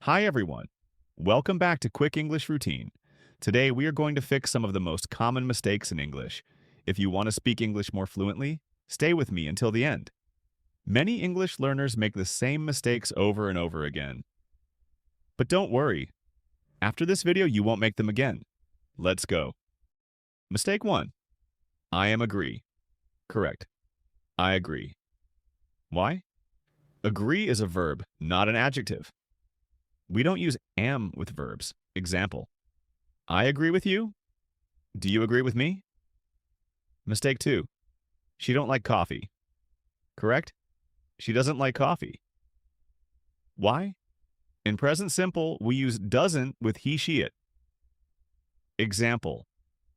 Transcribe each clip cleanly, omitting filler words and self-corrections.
Hi everyone. Welcome back to Quick English Routine. Today we are going to fix some of the most common mistakes in English. If you want to speak English more fluently, stay with me until the end. Many English learners make the same mistakes over and over again. But don't worry. After this video, you won't make them again. Let's go. Mistake 1. I am agree. Correct. I agree. Why? Agree is a verb, not an adjective. We don't use am with verbs. Example, I agree with you. Do you agree with me? Mistake 2. She don't like coffee. Correct? She doesn't like coffee. Why? In present simple, we use doesn't with he, she, it. Example,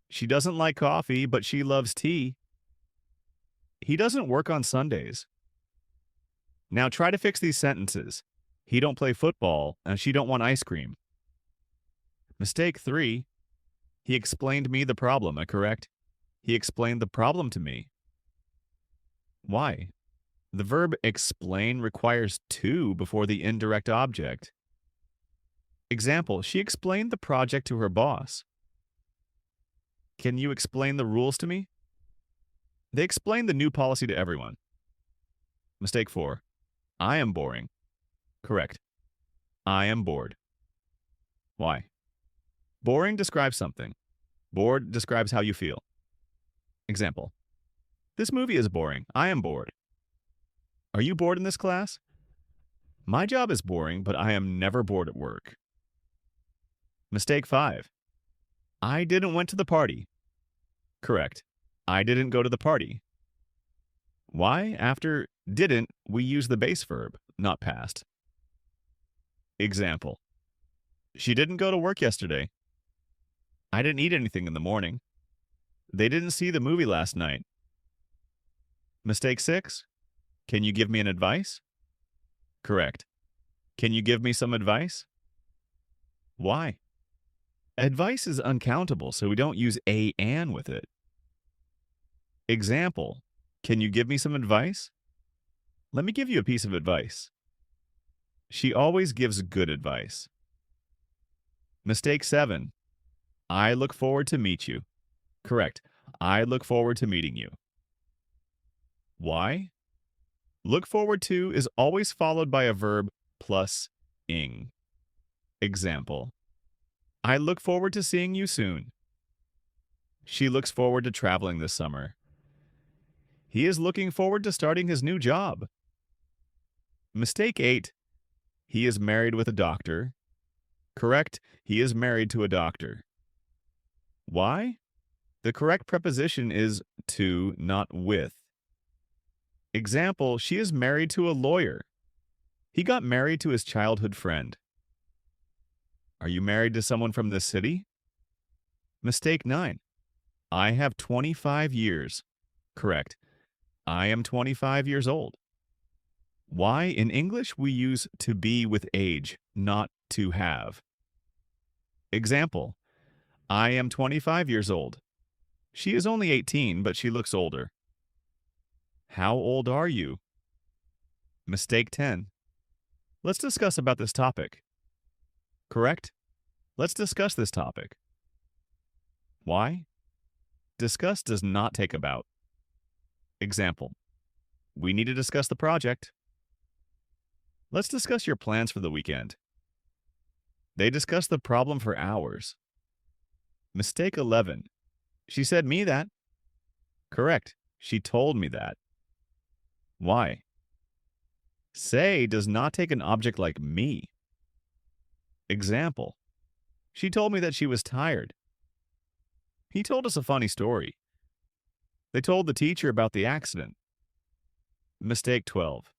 she doesn't like coffee, but she loves tea. He doesn't work on Sundays. Now try to fix these sentences. He don't play football, and she don't want ice cream. Mistake 3. He explained me the problem, correct? He explained the problem to me. Why? The verb explain requires to before the indirect object. Example, she explained the project to her boss. Can you explain the rules to me? They explained the new policy to everyone. Mistake 4. I am boring. Correct. I am bored. Why? Boring describes something. Bored describes how you feel. Example. This movie is boring. I am bored. Are you bored in this class? My job is boring, but I am never bored at work. Mistake 5. I didn't went to the party. Correct. I didn't go to the party. Why? After didn't, we use the base verb, not past. Example. She didn't go to work yesterday. I didn't eat anything in the morning. They didn't see the movie last night. Mistake 6. Can you give me an advice? Correct. Can you give me some advice? Why? Advice is uncountable, so we don't use a and with it. Example. Can you give me some advice? Let me give you a piece of advice. She always gives good advice. Mistake 7. I look forward to meet you. Correct. I look forward to meeting you. Why? Look forward to is always followed by a verb plus ing. Example. I look forward to seeing you soon. She looks forward to traveling this summer. He is looking forward to starting his new job. Mistake 8. He is married with a doctor. Correct. He is married to a doctor. Why? The correct preposition is to, not with. Example, she is married to a lawyer. He got married to his childhood friend. Are you married to someone from this city? Mistake 9. I have 25 years. Correct. I am 25 years old. Why? In English, we use to be with age, not to have. Example, I am 25 years old. She is only 18, but she looks older. How old are you? Mistake 10. Let's discuss about this topic. Correct? Let's discuss this topic. Why? Discuss does not take about. Example, we need to discuss the project. Let's discuss your plans for the weekend. They discussed the problem for hours. Mistake 11. She said me that. Correct. She told me that. Why? Say does not take an object like me. Example. She told me that she was tired. He told us a funny story. They told the teacher about the accident. Mistake 12.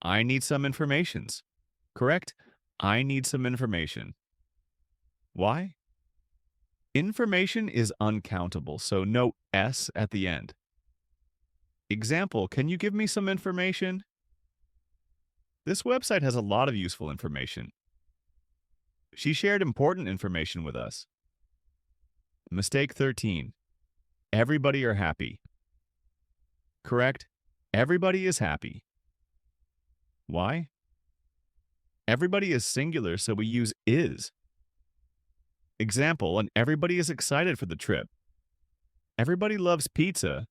I need some informations. Correct? I need some information. Why? Information is uncountable, so no S at the end. Example, can you give me some information? This website has a lot of useful information. She shared important information with us. Mistake 13. Everybody are happy. Correct? Everybody is happy. Why? Everybody is singular, so we use is. Example, and everybody is excited for the trip. Everybody loves pizza.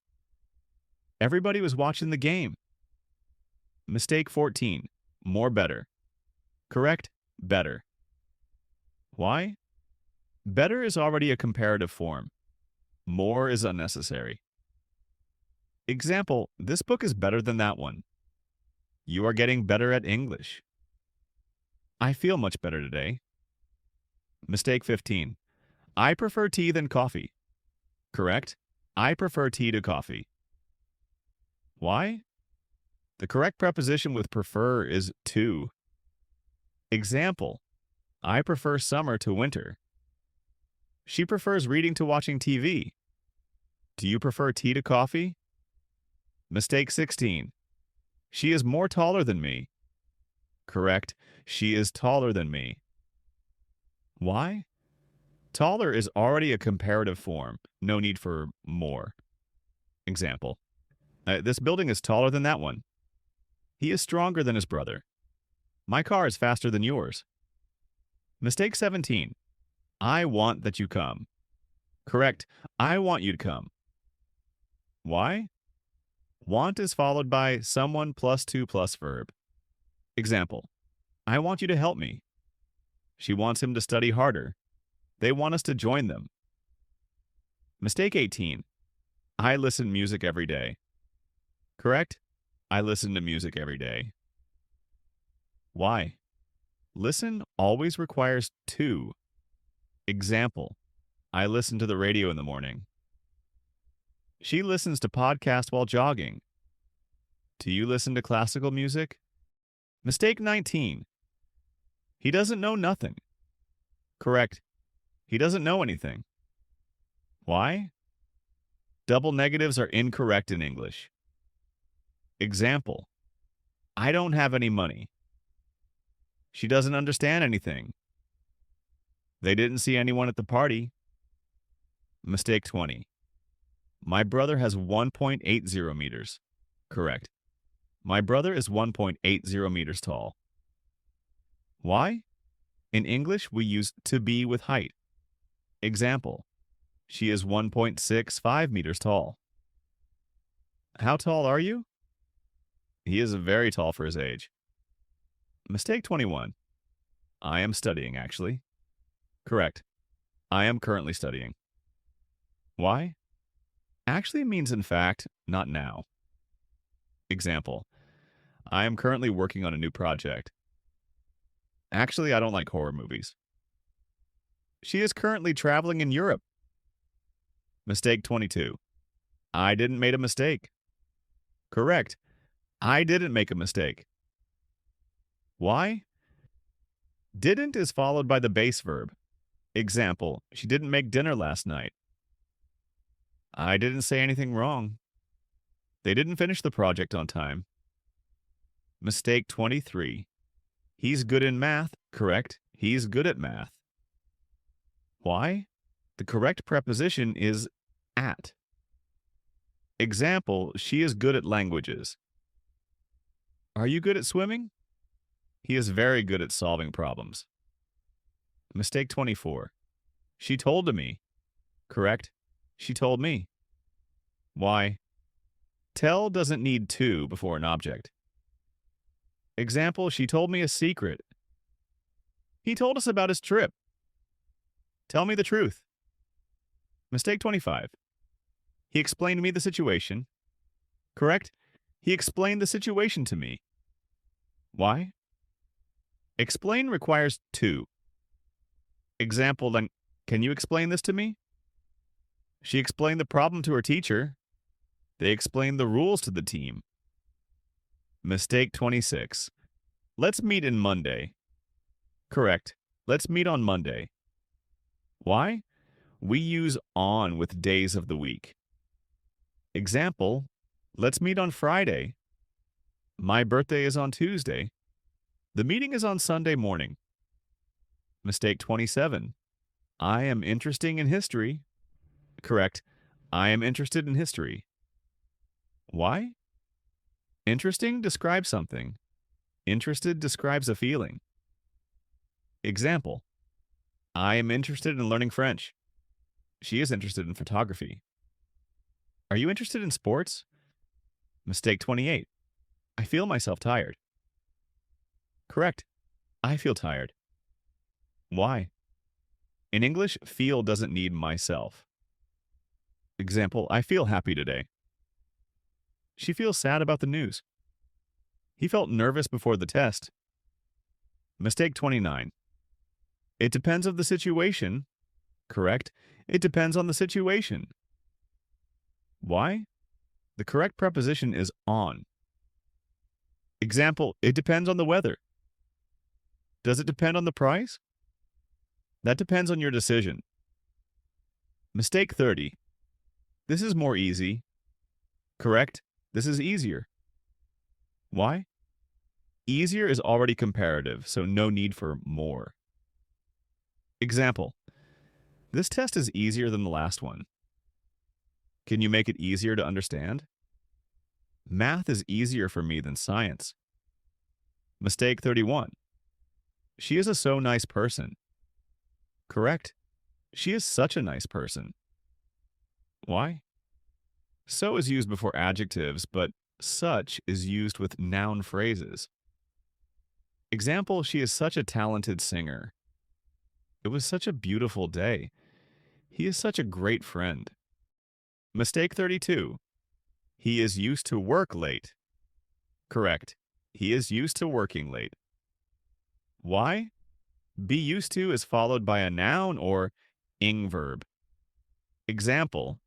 Everybody was watching the game. Mistake 14. More better. Correct? Better. Why? Better is already a comparative form. More is unnecessary. Example, this book is better than that one. You are getting better at English. I feel much better today. Mistake 15. I prefer tea than coffee. Correct? I prefer tea to coffee. Why? The correct preposition with prefer is to. Example, I prefer summer to winter. She prefers reading to watching TV. Do you prefer tea to coffee? Mistake 16. She is more taller than me. Correct. She is taller than me. Why? Taller is already a comparative form. No need for more. Example. This building is taller than that one. He is stronger than his brother. My car is faster than yours. Mistake 17. I want that you come. Correct. I want you to come. Why? Want is followed by someone plus to plus verb. Example. I want you to help me. She wants him to study harder. They want us to join them. Mistake 18. I listen music every day. Correct? I listen to music every day. Why? Listen always requires to. Example. I listen to the radio in the morning. She listens to podcasts while jogging. Do you listen to classical music? Mistake 19. He doesn't know nothing. Correct. He doesn't know anything. Why? Double negatives are incorrect in English. Example. I don't have any money. She doesn't understand anything. They didn't see anyone at the party. Mistake 20. My brother has 1.80 meters. Correct. My brother is 1.80 meters tall. Why? In English, we use to be with height. Example. She is 1.65 meters tall. How tall are you? He is very tall for his age. Mistake 21. I am studying, actually. Correct. I am currently studying. Why? Actually means in fact, not now. Example. I am currently working on a new project. Actually, I don't like horror movies. She is currently traveling in Europe. Mistake 22. I didn't make a mistake. Correct. I didn't make a mistake. Why? Didn't is followed by the base verb. Example, she didn't make dinner last night. I didn't say anything wrong. They didn't finish the project on time. Mistake 23. He's good in math. Correct. He's good at math. Why? The correct preposition is at. Example, she is good at languages. Are you good at swimming? He is very good at solving problems. Mistake 24. She told me. Correct. She told me. Why? Tell doesn't need to before an object. Example, she told me a secret. He told us about his trip. Tell me the truth. Mistake 25. He explained to me the situation. Correct. He explained the situation to me. Why? Explain requires to. Example, then, can you explain this to me? She explained the problem to her teacher. They explained the rules to the team. Mistake 26. Let's meet in Monday. Correct. Let's meet on Monday. Why? We use on with days of the week. Example, let's meet on Friday. My birthday is on Tuesday. The meeting is on Sunday morning. Mistake 27. I am interested in history. Correct. I am interested in history. Why? Interesting describes something. Interested describes a feeling. Example, I am interested in learning French. She is interested in photography. Are you interested in sports? Mistake 28. I feel myself tired. Correct. I feel tired. Why? In English, feel doesn't need myself. Example, I feel happy today. She feels sad about the news. He felt nervous before the test. Mistake 29. It depends on the situation. Correct. It depends on the situation. Why? The correct preposition is on. Example, it depends on the weather. Does it depend on the price? That depends on your decision. Mistake 30. This is more easy. Correct. This is easier. Why? Easier is already comparative, so no need for more. Example, this test is easier than the last one. Can you make it easier to understand? Math is easier for me than science. Mistake 31. She is a so nice person. Correct. She is such a nice person. Why? So is used before adjectives, but such is used with noun phrases. Example, she is such a talented singer. It was such a beautiful day. He is such a great friend. Mistake 32. He is used to work late. Correct. He is used to working late. Why? Be used to is followed by a noun or ing verb. Example,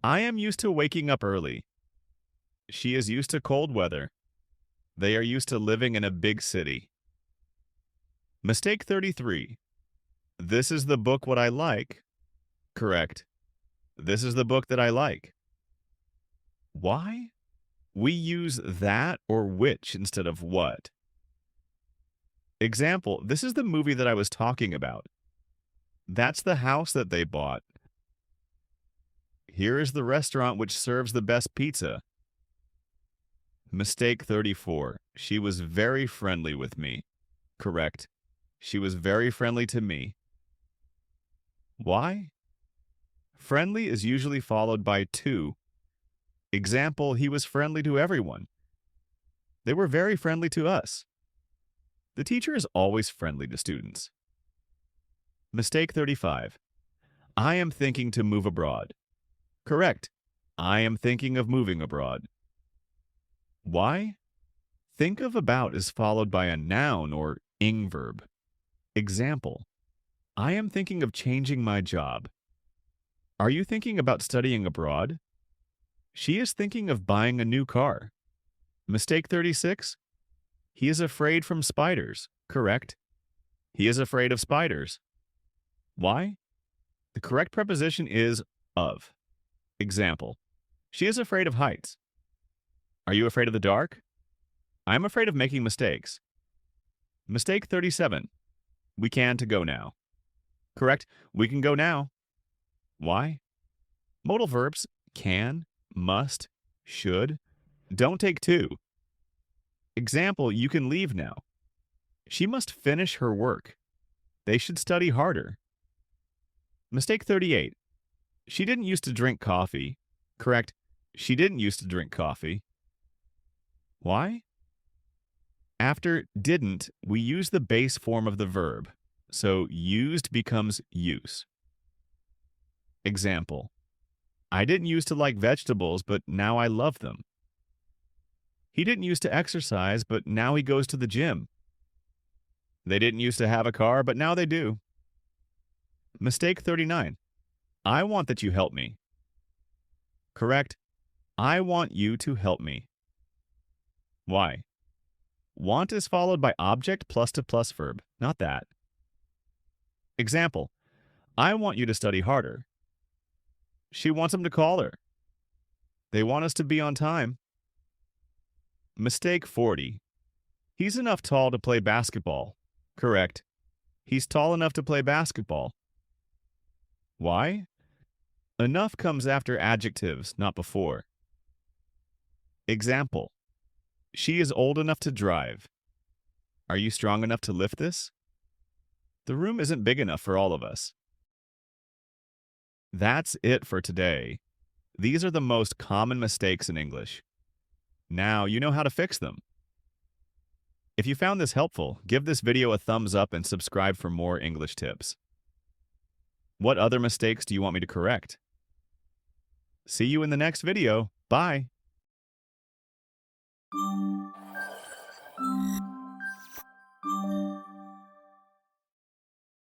I am used to waking up early. She is used to cold weather. They are used to living in a big city. Mistake 33. This is the book what I like. Correct. This is the book that I like. Why? We use that or which instead of what. Example, this is the movie that I was talking about. That's the house that they bought. Here is the restaurant which serves the best pizza. Mistake 34. She was very friendly with me. Correct. She was very friendly to me. Why? Friendly is usually followed by to. Example, he was friendly to everyone. They were very friendly to us. The teacher is always friendly to students. Mistake 35. I am thinking to move abroad. Correct. I am thinking of moving abroad. Why? Think of about is followed by a noun or ing verb. Example, I am thinking of changing my job. Are you thinking about studying abroad? She is thinking of buying a new car. Mistake 36. He is afraid from spiders. Correct. He is afraid of spiders. Why? The correct preposition is of. Example, she is afraid of heights. Are you afraid of the dark? I am afraid of making mistakes. Mistake 37. We can to go now. Correct. We can go now. Why? Modal verbs can, must, should, don't take to. Example, you can leave now. She must finish her work. They should study harder. Mistake 38. She didn't used to drink coffee. Correct. She didn't used to drink coffee. Why? After didn't, we use the base form of the verb, so used becomes use. Example, I didn't used to like vegetables, but now I love them. He didn't used to exercise, but now he goes to the gym. They didn't used to have a car, but now they do. Mistake 39. I want that you help me. Correct. I want you to help me. Why? Want is followed by object plus to plus verb, not that. Example, I want you to study harder. She wants him to call her. They want us to be on time. Mistake 40. He's enough tall to play basketball. Correct. He's tall enough to play basketball. Why? Enough comes after adjectives, not before. Example, she is old enough to drive. Are you strong enough to lift this? The room isn't big enough for all of us. That's it for today. These are the most common mistakes in English. Now you know how to fix them. If you found this helpful, give this video a thumbs up and subscribe for more English tips. What other mistakes do you want me to correct? See you in the next video. Bye.